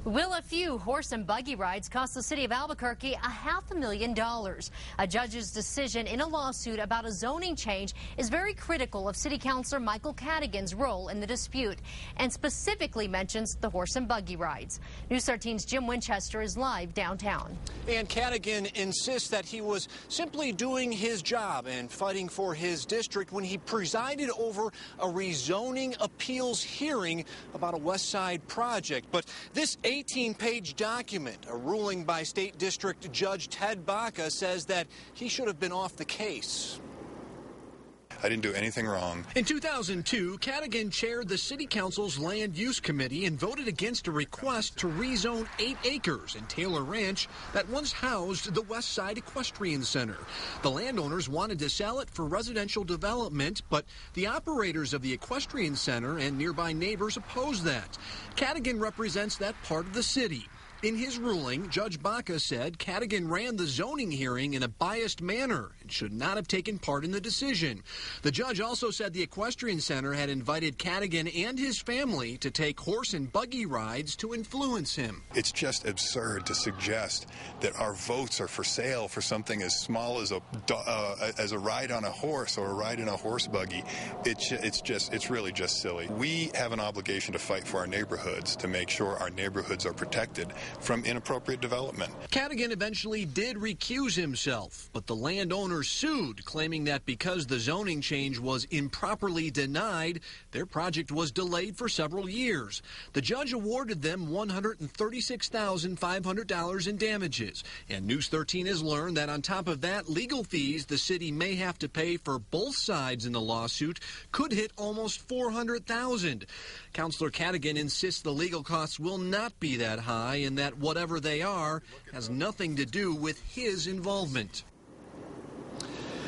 Will a few horse and buggy rides cost the city of Albuquerque $500,000? A judge's decision in a lawsuit about a zoning change is very critical of City Councilor Michael Cadigan's role in the dispute and specifically mentions the horse and buggy rides. News 13's Jim Winchester is live downtown. And Cadigan insists that he was simply doing his job and fighting for his district when he presided over a rezoning appeals hearing about a West Side project. But this 18-page document, a ruling by State District Judge Ted Baca, says that he should have been off the case. I didn't do anything wrong. In 2002, Cadigan chaired the City Council's Land Use Committee and voted against a request to rezone 8 acres in Taylor Ranch that once housed the West Side Equestrian Center. The landowners wanted to sell it for residential development, but the operators of the Equestrian Center and nearby neighbors opposed that. Cadigan represents that part of the city. In his ruling, Judge Baca said Cadigan ran the zoning hearing in a biased manner and should not have taken part in the decision. The judge also said the Equestrian Center had invited Cadigan and his family to take horse and buggy rides to influence him. It's just absurd to suggest that our votes are for sale for something as small as a ride on a horse or a ride in a horse buggy. It's really just silly. We have an obligation to fight for our neighborhoods, to make sure our neighborhoods are protected from inappropriate development. Cadigan eventually did recuse himself, but the landowners sued, claiming that because the zoning change was improperly denied, their project was delayed for several years. The judge awarded them $136,500 in damages, and News 13 has learned that on top of that, legal fees the city may have to pay for both sides in the lawsuit could hit almost $400,000. Councilor Cadigan insists the legal costs will not be that high and that whatever they are has nothing to do with his involvement.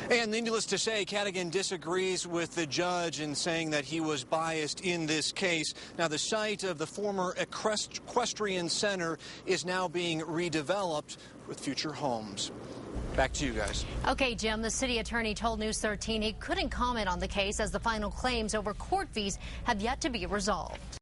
And needless to say, Cadigan disagrees with the judge in saying that he was biased in this case. Now, the site of the former Equestrian Center is now being redeveloped with future homes. Back to you guys. Okay, Jim, the city attorney told News 13 he couldn't comment on the case as the final claims over court fees have yet to be resolved.